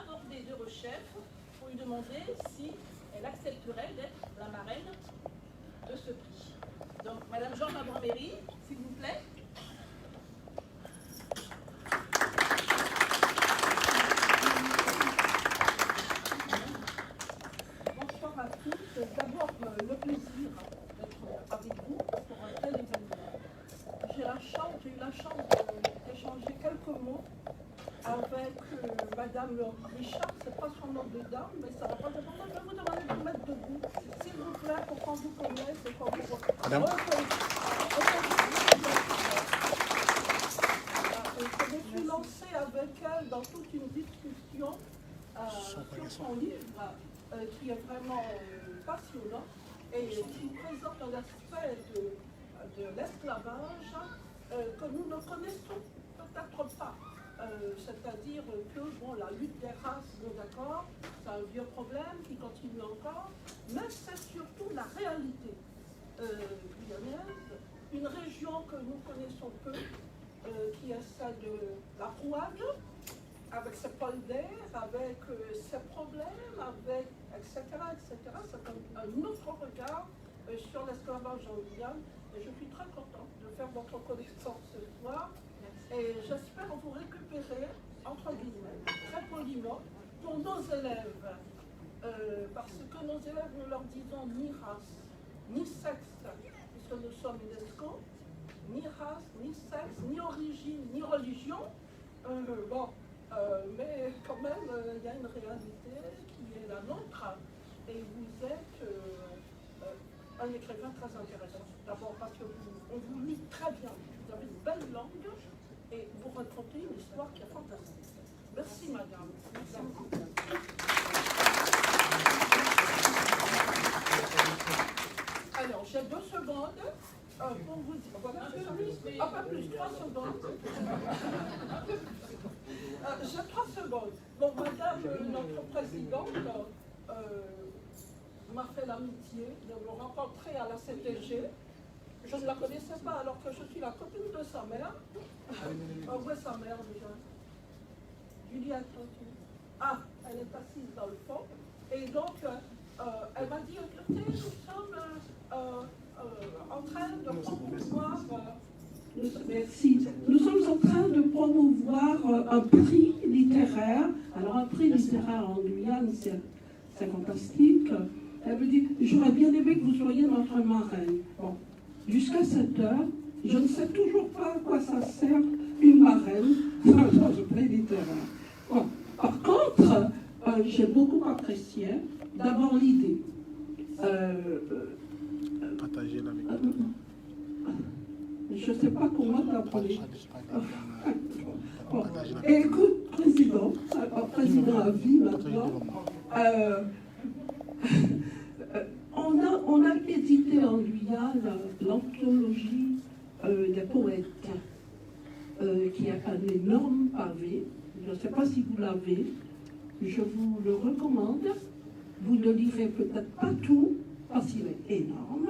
aborder de Rechef pour lui demander si elle accepterait d'être la marraine de ce prix. Donc, Madame Georges Abraméry, s'il vous plaît. Bonsoir à tous. D'abord, le plaisir d'être avec vous pour un tel événement. J'ai eu la chance d'échanger quelques mots avec Madame Richard. C'est pas son nom de dame, mais ça va pas dépendre. Je vais vous demander de vous mettre debout, s'il vous plaît, pour qu'on vous connaisse et qu'on vous Je me suis lancée avec elle dans toute une discussion sur son livre qui est vraiment passionnant et qui présente un aspect de l'esclavage que nous ne connaissons peut-être pas. C'est-à-dire que bon, la lutte des races, bon, d'accord, c'est un vieux problème qui continue encore, mais c'est surtout la réalité guyanaise, une région que nous connaissons peu, qui est celle de la Rouade, avec ses polders, avec ses problèmes, avec etc. etc. C'est un autre regard sur l'esclavage en Guyane, et je suis très contente de faire votre connaissance ce soir. Et j'espère vous récupérer, entre guillemets, très poliment, pour nos élèves. Parce que nos élèves, nous leur disons ni race, ni sexe, puisque nous sommes UNESCO, ni race, ni sexe, ni origine, ni religion. Mais quand même, il y a une réalité qui est la nôtre. Et vous êtes un écrivain très intéressant. D'abord parce qu'on vous lit très bien, vous avez une belle langue. Et vous racontez une histoire qui est fantastique. Merci, madame. Merci beaucoup. Alors, j'ai 2 secondes pour vous dire. Voilà, pas plus, 3 secondes. J'ai 3 secondes. Bon, madame, notre présidente, m'a fait l'amitié de me rencontrer à la CTG. Je ne la connaissais pas alors que je suis la copine de sa mère. Où est sa mère déjà? Juliette. Ah, elle est assise dans le fond. Et donc, elle m'a dit, écoutez, nous sommes en train de promouvoir... merci. Nous sommes en train de promouvoir un prix littéraire. Alors, un prix littéraire en Guyane, c'est fantastique. Elle me dit, j'aurais bien aimé que vous soyez notre marraine. Bon. Jusqu'à cette heure, je ne sais toujours pas à quoi ça sert une marraine dans un prix littéraire. Bon. Par contre, j'ai beaucoup apprécié d'abord l'idée. Partager avec je ne sais pas comment t'appeler. Bon. Écoute, président à vie maintenant, on a édité en Guyane l'anthologie des poètes, qui est un énorme pavé. Je ne sais pas si vous l'avez. Je vous le recommande. Vous ne lirez peut-être pas tout, parce qu'il est énorme,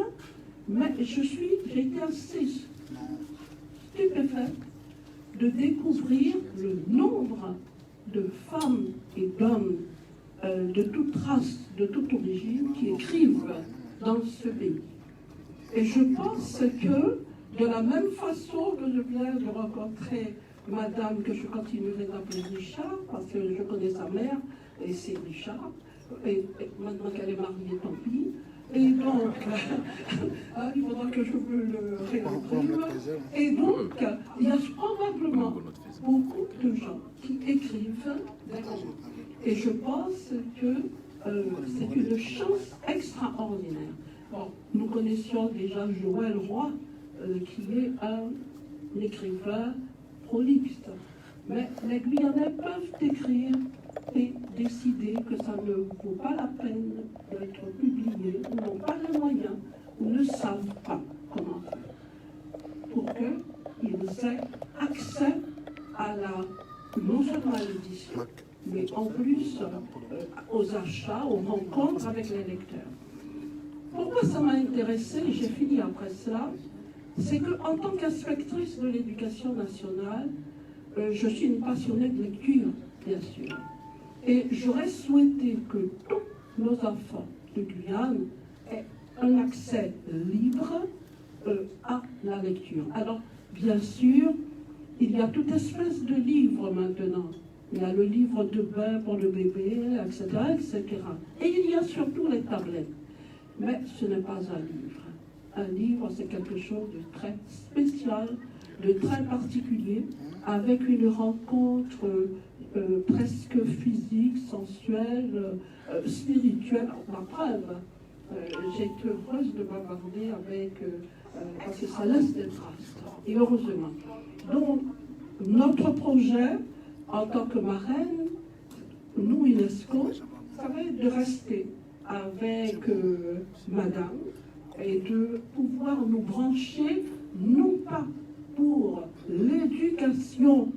mais j'ai été assez stupéfaite de découvrir le nombre de femmes et d'hommes de toute race, de toute origine, qui écrivent dans ce pays. Et je pense que, de la même façon que je viens de rencontrer madame, que je continuerai d'appeler Richard, parce que je connais sa mère, et c'est Richard, et maintenant qu'elle est mariée, tant pis. Et donc, il faudra que je me le réimprime. Et donc, il y a probablement beaucoup de gens qui écrivent des romans. Et je pense que c'est une chance extraordinaire. Bon, nous connaissions déjà Joël Roy, qui est un écrivain prolixe. Mais les Guyanais peuvent écrire et décider que ça ne vaut pas la peine d'être publié, ou n'ont pas les moyens, ou ne savent pas comment faire, pour qu'ils aient accès à non seulement à l'édition, mais en plus aux achats, aux rencontres avec les lecteurs. Pourquoi ça m'a intéressée, j'ai fini après cela, c'est qu'en tant qu'inspectrice de l'éducation nationale, je suis une passionnée de lecture, bien sûr. Et j'aurais souhaité que tous nos enfants de Guyane aient un accès libre à la lecture. Alors, bien sûr, il y a toute espèce de livres maintenant. Il y a le livre de bain pour le bébé, etc., etc. Et il y a surtout les tablettes. Mais ce n'est pas un livre. Un livre, c'est quelque chose de très spécial, de très particulier, avec une rencontre presque physique, sensuelle, spirituelle. La preuve, j'ai été heureuse de m'aborder avec, parce que ça laisse des traces, et heureusement. Donc, notre projet, en tant que marraine, nous, UNESCO, ça va être de rester avec Madame et de pouvoir nous brancher, non pas pour l'éducation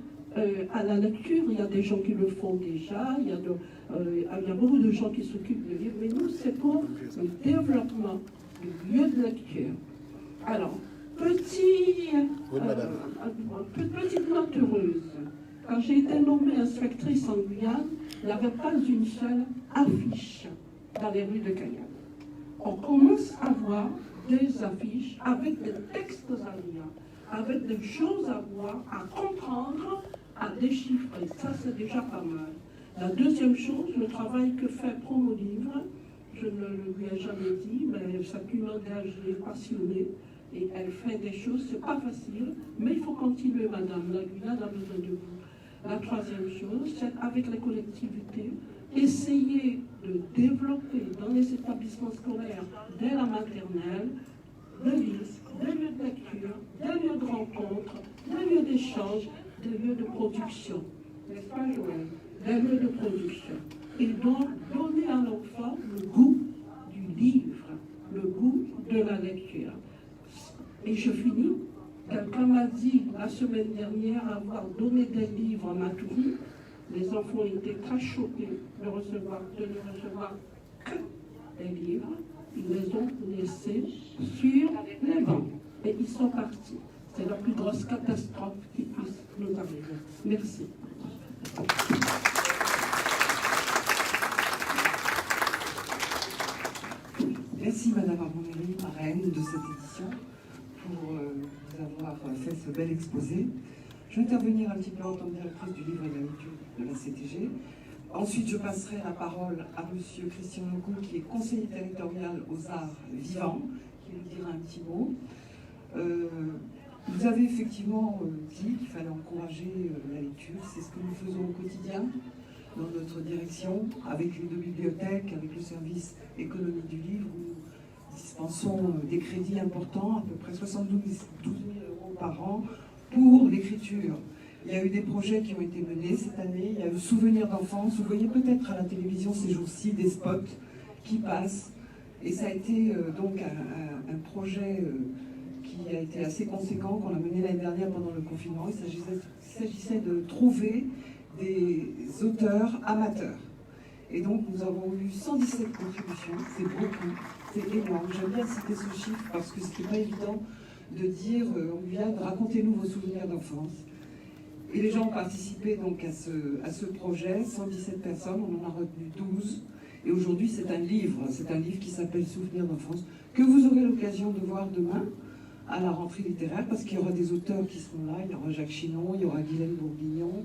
à la lecture, il y a des gens qui le font déjà, il y a beaucoup de gens qui s'occupent de livres, mais nous, c'est pour le développement du lieu de lecture. Alors, petite note heureuse. Quand j'ai été nommée inspectrice en Guyane, il n'y avait pas une seule affiche dans les rues de Cayenne. On commence à voir des affiches avec des textes à lire, avec des choses à voir, à comprendre, à déchiffrer. Ça, c'est déjà pas mal. La deuxième chose, le travail que fait Promo Livre, je ne lui ai jamais dit, mais c'est une engagée passionnée et elle fait des choses, c'est pas facile, mais il faut continuer, madame. La Guyane a besoin de vous. La troisième chose, c'est avec les collectivités, essayer de développer dans les établissements scolaires, dès la maternelle, des lieux de lecture, des lieux de rencontre, des lieux d'échange, des lieux de production. N'est-ce pas, Joël? Des lieux de production. Et donc, donner à l'enfant le goût du livre, le goût de la lecture. Et je finis. Quelqu'un m'a dit la semaine dernière avoir donné des livres à Matoury. Les enfants étaient très choqués de ne recevoir que des livres. Ils les ont laissés sur les bancs. Et ils sont partis. C'est la plus grosse catastrophe qui puisse nous arriver. Merci. Merci Madame Abonnery, marraine de cette édition, pour nous avoir fait ce bel exposé. Je vais intervenir un petit peu en tant que directrice du livre et de la lecture de la CTG. Ensuite, je passerai la parole à Monsieur Christian Legault, qui est conseiller territorial aux arts vivants, qui nous dira un petit mot. Vous avez effectivement dit qu'il fallait encourager la lecture. C'est ce que nous faisons au quotidien dans notre direction, avec les deux bibliothèques, avec le service économie du livre, où nous dispensons des crédits importants, à peu près 72 000 € par an, pour l'écriture. Il y a eu des projets qui ont été menés cette année, il y a eu Souvenirs d'enfance. Vous voyez peut-être à la télévision ces jours-ci des spots qui passent. Et ça a été donc un projet qui a été assez conséquent, qu'on a mené l'année dernière pendant le confinement. Il s'agissait de trouver des auteurs amateurs. Et donc nous avons eu 117 contributions, c'est beaucoup, c'est énorme. J'aime bien citer ce chiffre parce que ce n'est pas évident de dire, on vient de racontez-nous vos souvenirs d'enfance. Et les gens ont participé donc à ce projet, 117 personnes, on en a retenu 12. Et aujourd'hui c'est un livre qui s'appelle Souvenirs d'enfance, que vous aurez l'occasion de voir demain à la rentrée littéraire, parce qu'il y aura des auteurs qui seront là, il y aura Jacques Chinon, il y aura Guylaine Bourguignon,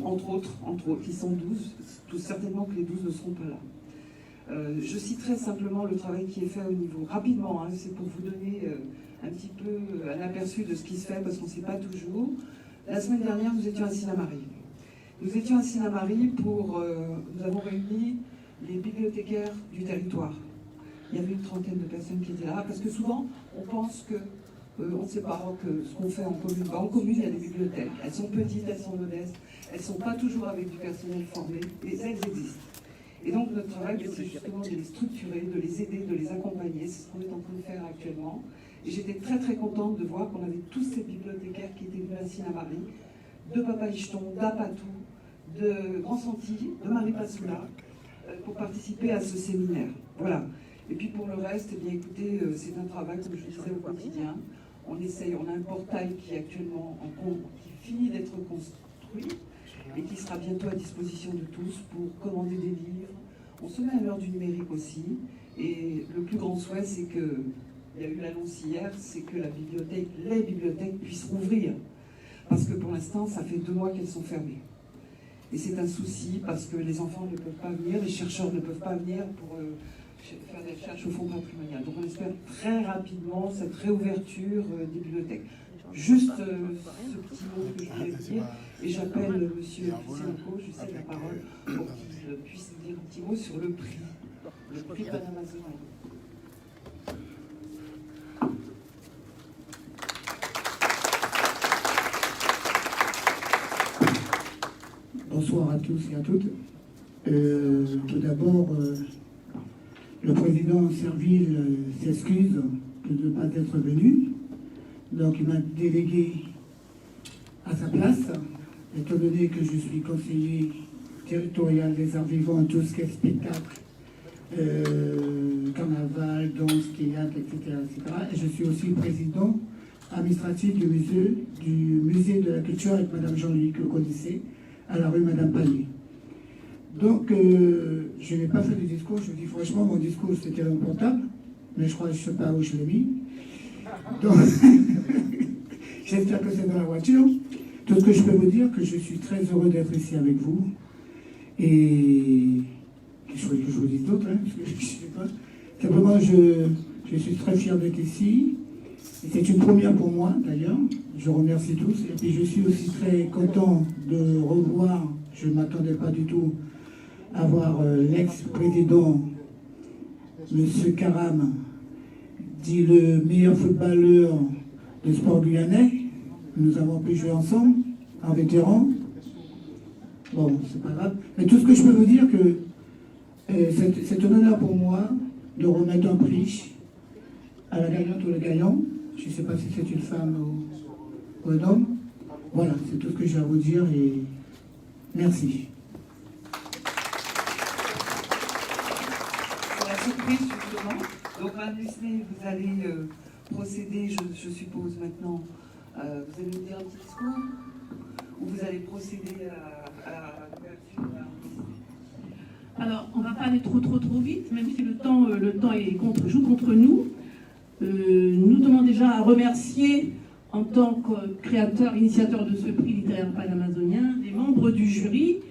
entre autres, ils sont 12, tout certainement que les 12 ne seront pas là. Je citerai simplement le travail qui est fait au niveau, rapidement, hein, c'est pour vous donner un petit peu un aperçu de ce qui se fait, parce qu'on ne sait pas toujours. La semaine dernière, nous étions à Sinnamary. Nous étions à Sinnamary nous avons réuni les bibliothécaires du territoire. Il y avait une trentaine de personnes qui étaient là, parce que souvent, on pense que on ne sait pas que ce qu'on fait en commune. En commune, il y a des bibliothèques. Elles sont petites, elles sont modestes, elles ne sont pas toujours avec du personnel formé, mais elles existent. Et donc notre travail, c'est justement de les structurer, de les aider, de les accompagner. C'est ce qu'on est en train de faire actuellement. Et j'étais très très contente de voir qu'on avait tous ces bibliothécaires qui étaient venus à Sinnamary, de Papa-Icheton, d'Apatou, de Grand-Santi, de Marie-Passoula, pour participer à ce séminaire. Voilà. Et puis pour le reste, eh bien écoutez, c'est un travail, comme je disais, au quotidien. On essaye, on a un portail qui est actuellement qui finit d'être construit et qui sera sera bientôt à disposition de tous pour commander des livres. On se met à l'heure du numérique aussi. Et le plus grand souhait, c'est que, il y a eu l'annonce hier, c'est que les bibliothèques puissent rouvrir. Parce que pour l'instant, ça fait 2 mois qu'elles sont fermées. Et c'est un souci parce que les enfants ne peuvent pas venir, les chercheurs ne peuvent pas venir pour faire des recherches au fonds patrimonial. Donc on espère très rapidement cette réouverture des bibliothèques. Juste ce petit mot que je voulais dire, et j'appelle M. Pissenko, je sais la parole, pour qu'il puisse dire un petit mot sur le prix Panamazonien. Bonsoir à tous et à toutes. Tout d'abord, le président Serville s'excuse de ne pas être venu. Donc il m'a délégué à sa place, étant donné que je suis conseiller territorial des arts vivants, tout ce qui est spectacle, carnaval, danse, théâtre, etc., etc. Et je suis aussi président administratif du musée de la culture avec Madame Jean-Louis, que vous connaissez, à la rue Madame Pallier. Donc, je n'ai pas fait de discours. Je dis franchement, mon discours c'était un portable, mais je crois que je ne sais pas où je l'ai mis. Donc, j'espère que c'est dans la voiture. Tout ce que je peux vous dire, que je suis très heureux d'être ici avec vous. Et je voulais que je vous dise d'autres, hein, parce que je ne sais pas. Simplement, je suis très fier d'être ici. C'est une première pour moi, d'ailleurs. Je remercie tous. Et puis, je suis aussi très content de revoir, je ne m'attendais pas du tout à voir l'ex-président, M. Karam, dit le meilleur footballeur de sport guyanais. Nous avons pu jouer ensemble, en vétéran. Bon, c'est pas grave. Mais tout ce que je peux vous dire, que c'est un honneur pour moi de remettre un prix à la gagnante ou le gagnant. Je ne sais pas si c'est une femme ou un homme. Voilà, c'est tout ce que j'ai à vous dire et merci. Pour la surprise, justement. Donc, Mme Lucenay, vous allez procéder, je suppose, maintenant. Vous allez nous dire un petit discours ou vous allez procéder à l'ouverture? Alors, on ne va pas aller trop vite, même si le temps joue contre nous. Nous tenons déjà à remercier, en tant que créateur, initiateur de ce prix littéraire panamazonien, des membres du jury,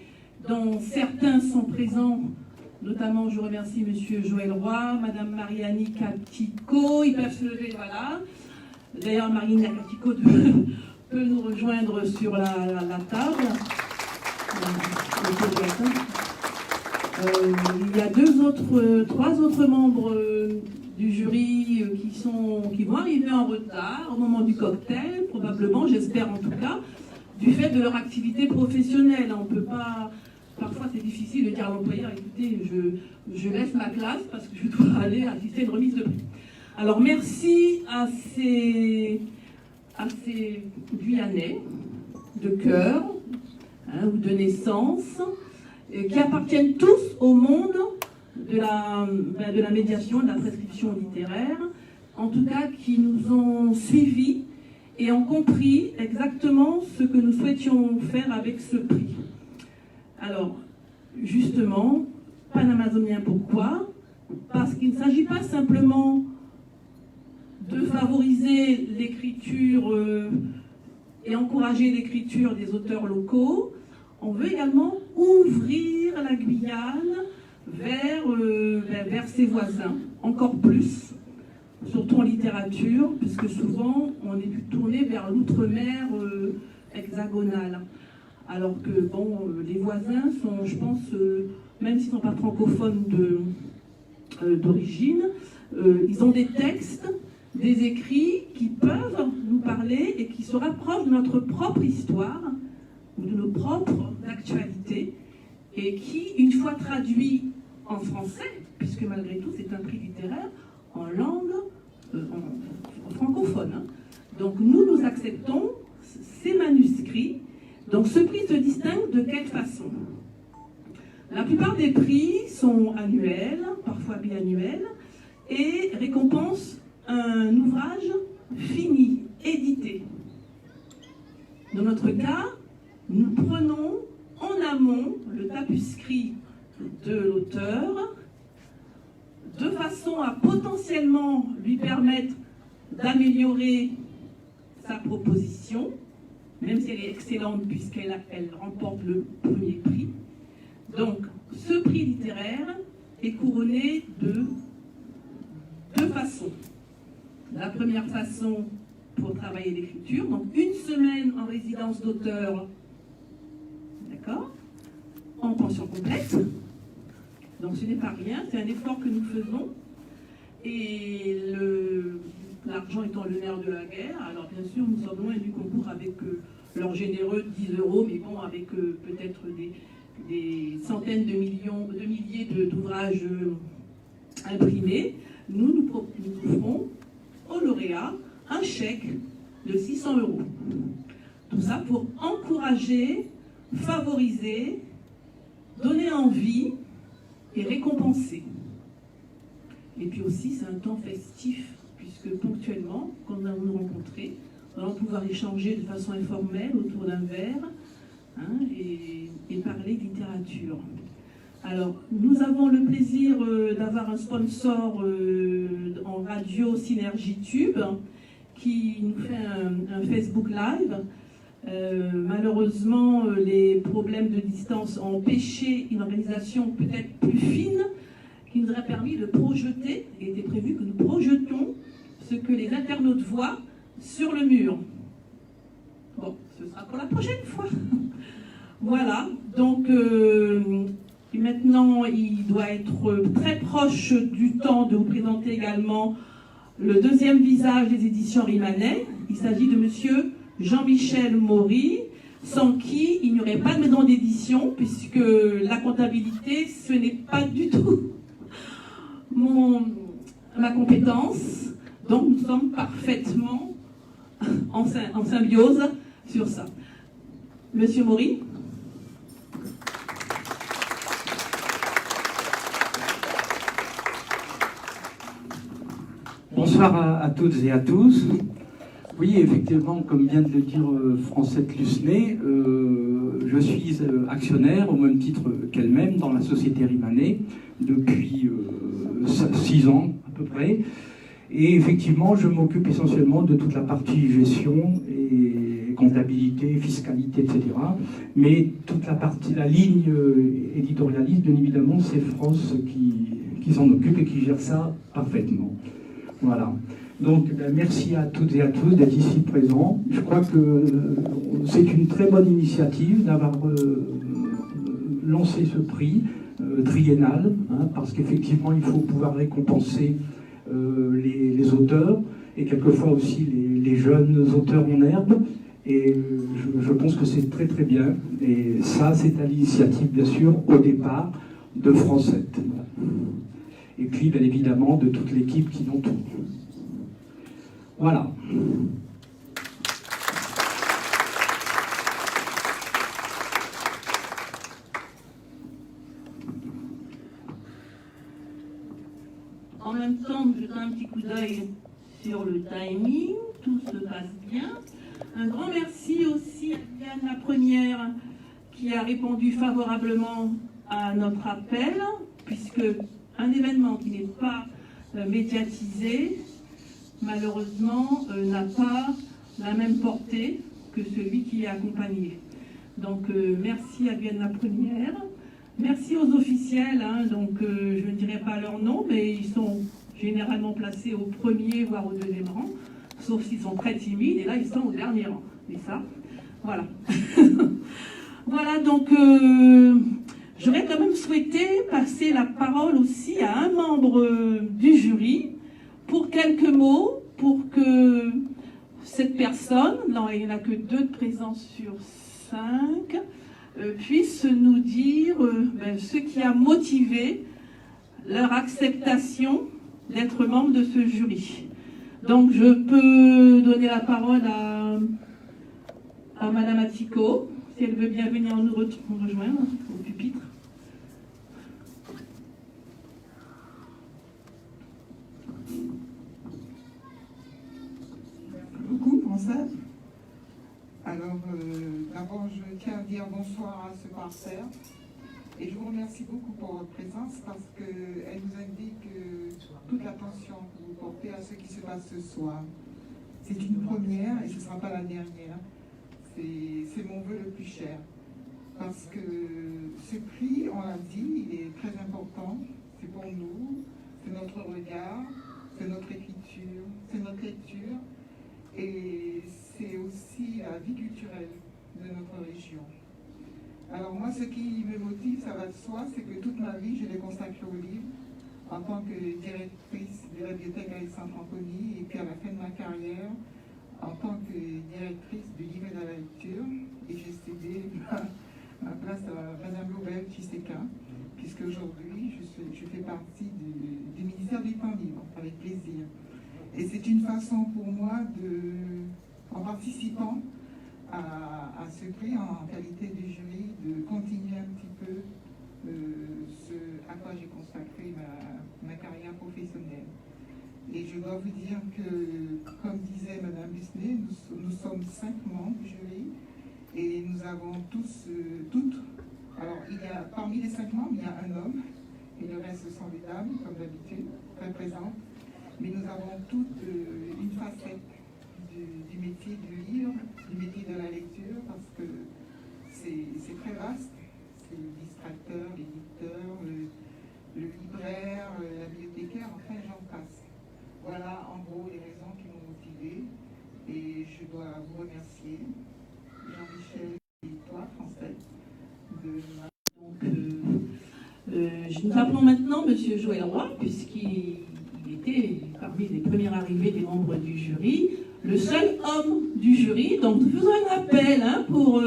dont certains sont présents. Notamment, je remercie M. Joël Roy, Mme Mariani Katiko, ils peuvent se lever, voilà. D'ailleurs, Mariani Katiko peut nous rejoindre sur la table. Il y a 3 autres membres du jury qui vont arriver en retard au moment du cocktail, probablement, j'espère en tout cas, du fait de leur activité professionnelle. On peut pas... Parfois, c'est difficile de dire à l'employeur, écoutez, je laisse ma classe parce que je dois aller assister à une remise de prix. Alors, merci à ces Guyanais de cœur ou de naissance qui appartiennent tous au monde de la médiation, de la prescription littéraire, en tout cas qui nous ont suivis et ont compris exactement ce que nous souhaitions faire avec ce prix. Alors, justement, panamazonien, pourquoi? Parce qu'il ne s'agit pas simplement de favoriser l'écriture et encourager l'écriture des auteurs locaux. On veut également ouvrir la Guyane vers ses voisins, encore plus, surtout en littérature, puisque souvent on est plus tourné vers l'outre-mer hexagonal. Alors que, bon, les voisins sont, je pense, même s'ils ne sont pas francophones d'origine, ils ont des textes, des écrits qui peuvent nous parler et qui se rapprochent de notre propre histoire ou de nos propres actualités et qui, une fois traduits en français, puisque malgré tout c'est un prix littéraire, en langue francophone. Hein. Donc nous acceptons ces manuscrits. Donc ce prix se distingue de quelle façon? La plupart des prix sont annuels, parfois biannuels, et récompensent un ouvrage fini, édité. Dans notre cas, nous prenons en amont manuscrit de l'auteur, de façon à potentiellement lui permettre d'améliorer sa proposition, même si elle est excellente puisqu'elle remporte le premier prix. Donc, ce prix littéraire est couronné de deux façons. La première façon pour travailler l'écriture, donc une semaine en résidence d'auteur, d'accord, en pension complète. Donc ce n'est pas rien, c'est un effort que nous faisons. Et l'argent étant le nerf de la guerre, alors bien sûr nous sommes loin du concours avec leurs généreux 10 €, mais bon, avec peut-être des centaines de milliers d'ouvrages imprimés, nous ferons aux lauréats un chèque de 600 €. Tout ça pour encourager, favoriser, donner envie et récompenser. Et puis aussi, c'est un temps festif, puisque ponctuellement, quand nous allons nous rencontrer, nous allons pouvoir échanger de façon informelle autour d'un verre, hein, et parler littérature. Alors, nous avons le plaisir d'avoir un sponsor en radio Synergie Tube qui nous fait un Facebook Live. Malheureusement, les problèmes de distance ont empêché une organisation peut-être plus fine qui nous aurait permis de projeter, il était prévu que nous projetons ce que les internautes voient sur le mur. Bon, ce sera pour la prochaine fois. Voilà, donc maintenant il doit être très proche du temps de vous présenter également le deuxième visage des éditions Rimanet. Il s'agit de monsieur Jean-Michel Maury, sans qui il n'y aurait pas de maison d'édition, puisque la comptabilité, ce n'est pas du tout ma compétence. Donc nous sommes parfaitement en symbiose sur ça. Monsieur Maury. Bonsoir à toutes et à tous. Oui, effectivement, comme vient de le dire Francette Lucenay, je suis actionnaire au même titre qu'elle-même dans la société Rimanet depuis 6 ans à peu près. Et effectivement, je m'occupe essentiellement de toute la partie gestion et comptabilité, fiscalité, etc. Mais toute la partie, la ligne éditorialiste, bien évidemment, c'est France qui s'en occupe et qui gère ça parfaitement. Voilà. Donc, merci à toutes et à tous d'être ici présents. Je crois que c'est une très bonne initiative d'avoir lancé ce prix triennal, hein, parce qu'effectivement, il faut pouvoir récompenser les auteurs et quelquefois aussi les jeunes auteurs en herbe. Et je pense que c'est très très bien. Et ça, c'est à l'initiative, bien sûr, au départ, de Francette. Et puis, bien évidemment, de toute l'équipe qui l'entoure. Voilà. En même temps, je donne un petit coup d'œil sur le timing, tout se passe bien. Un grand merci aussi à Diane la Première qui a répondu favorablement à notre appel, puisque un événement qui n'est pas médiatisé, malheureusement, n'a pas la même portée que celui qui est accompagné. Donc, merci à Vienne la Première. Merci aux officiels, hein, donc je ne dirai pas leur nom, mais ils sont généralement placés au premier, voire au deuxième rang, sauf s'ils sont très timides, et là, ils sont au dernier rang. Et ça, voilà. Voilà, donc, j'aurais quand même souhaité passer la parole aussi à un membre du jury, pour quelques mots, pour que cette personne, non, il n'y en a que 2 de présents sur 5, puisse nous dire ce qui a motivé leur acceptation d'être membre de ce jury. Donc je peux donner la parole à Madame Attico, si elle veut bien venir nous rejoindre au pupitre. Beaucoup, Francette. Alors, d'abord, je tiens à dire bonsoir à ce parterre Et je vous remercie beaucoup pour votre présence parce qu'elle nous indique toute l'attention que vous portez à ce qui se passe ce soir. C'est une première et ce ne sera pas la dernière. C'est mon vœu le plus cher. Parce que ce prix, on l'a dit, il est très important. C'est pour nous, c'est notre regard, c'est notre écriture, c'est notre lecture. Et c'est aussi la vie culturelle de notre région. Alors moi, ce qui me motive, ça va de soi, c'est que toute ma vie, je l'ai consacrée au livre en tant que directrice de la bibliothèque Alexandre Anconi et puis à la fin de ma carrière, en tant que directrice du livre et de la lecture. Et j'ai cédé ma place à Madame Lobel Chiseka, puisque aujourd'hui, je fais partie du ministère du Temps Libre, avec plaisir. Et c'est une façon pour moi, en participant à ce prix en qualité de jury, de continuer un petit peu ce à quoi j'ai consacré ma carrière professionnelle. Et je dois vous dire que, comme disait Madame Busnay, nous sommes 5 membres du jury et nous avons tous, toutes, alors parmi les 5 membres, il y a un homme et le reste ce sont des dames, comme d'habitude, très présentes, mais nous avons toutes une facette du métier du livre, du métier de la lecture, parce que c'est très vaste. C'est le distracteur, l'éditeur, le libraire, la bibliothécaire, enfin j'en passe. Voilà en gros les raisons qui m'ont motivé et je dois vous remercier, Jean-Michel et toi, Français, Nous appelons maintenant M. Joël Roy, puisqu'il était parmi les premiers arrivés des membres du jury, le seul homme du jury. Donc nous faisons un appel pour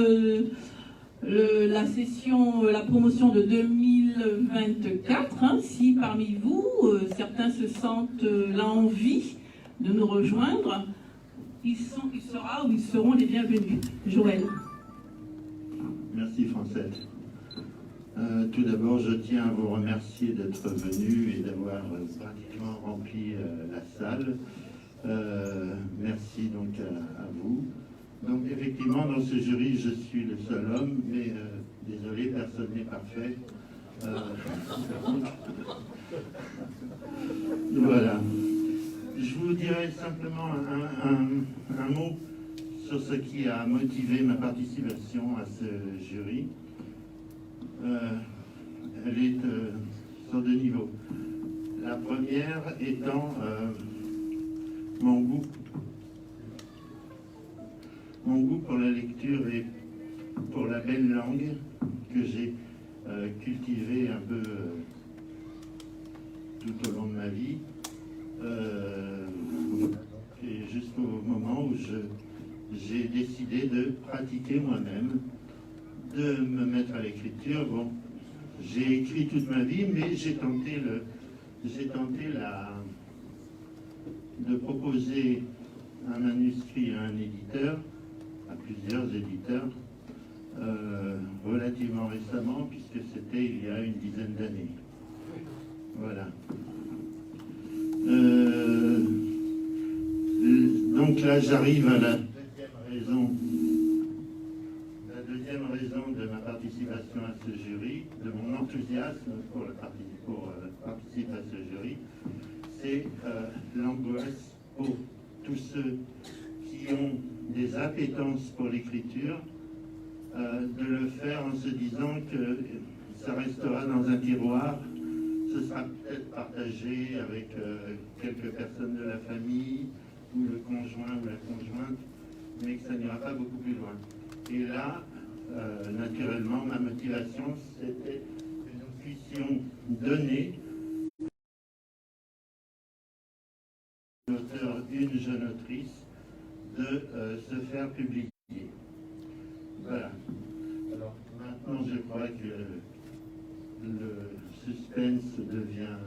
la session, la promotion de 2024. Si parmi vous, certains se sentent l'envie de nous rejoindre, il sera ou ils seront les bienvenus. Joël. Merci Francette. Tout d'abord, je tiens à vous remercier d'être venu et d'avoir pratiquement rempli la salle. Merci donc à vous. Donc effectivement, dans ce jury, je suis le seul homme, mais désolé, personne n'est parfait. Voilà. Je vous dirai simplement un mot sur ce qui a motivé ma participation à ce jury. Elle est sur 2 niveaux. La première étant mon goût pour la lecture et pour la belle langue que j'ai cultivé un peu tout au long de ma vie, et jusqu'au moment où j'ai décidé de pratiquer moi-même, de me mettre à l'écriture. Bon, j'ai écrit toute ma vie, mais j'ai tenté de proposer un manuscrit à un éditeur, à plusieurs éditeurs, relativement récemment, puisque c'était il y a une dizaine d'années. Voilà. Donc là, j'arrive à la deuxième raison de ma participation à ce jury, de mon enthousiasme pour participer à ce jury, c'est l'angoisse pour tous ceux qui ont des appétences pour l'écriture, de le faire en se disant que ça restera dans un tiroir, ce sera peut-être partagé avec quelques personnes de la famille, ou le conjoint ou la conjointe, mais que ça n'ira pas beaucoup plus loin. Et là, naturellement, ma motivation, c'était que nous puissions donner à un auteur, une jeune autrice, de se faire publier. Voilà. Alors maintenant, je crois que le suspense devient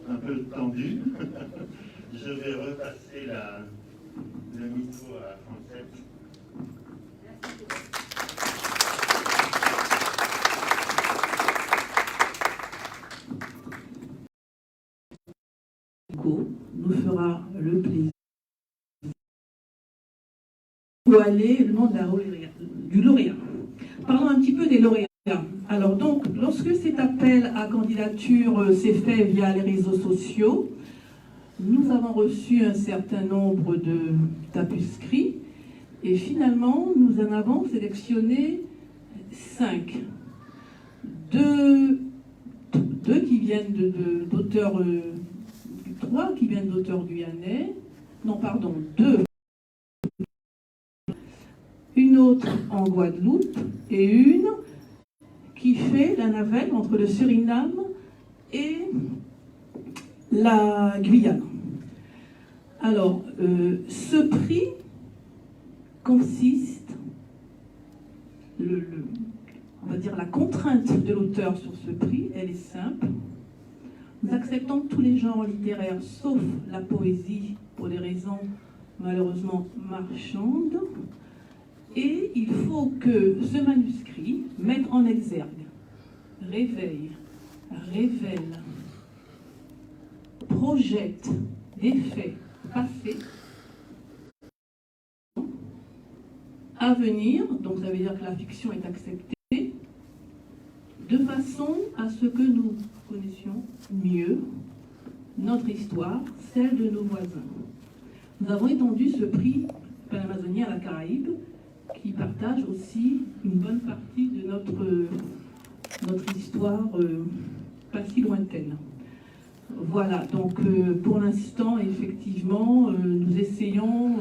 un peu tendu. Je vais repasser le micro à Francette. Nous fera le plaisir de aller le nom du lauréat. Parlons un petit peu des lauréats. Alors donc, lorsque cet appel à candidature s'est fait via les réseaux sociaux, nous avons reçu un certain nombre de tapuscrits et finalement, nous en avons sélectionné 5. Deux qui viennent d'auteurs, 3 qui viennent d'auteurs guyanais, non pardon, 2. Une autre en Guadeloupe et une qui fait la navette entre le Suriname et la Guyane. Alors, ce prix consiste, on va dire la contrainte de l'auteur sur ce prix, elle est simple. Nous acceptons tous les genres littéraires sauf la poésie pour des raisons malheureusement marchandes. Et il faut que ce manuscrit mette en exergue, réveille, révèle, projette des faits passés à venir, donc ça veut dire que la fiction est acceptée, de façon à ce que nous connaissions mieux notre histoire, celle de nos voisins. Nous avons étendu ce prix panamazonien à la Caraïbe, qui partage aussi une bonne partie de notre histoire pas si lointaine. Voilà, donc pour l'instant, effectivement, nous essayons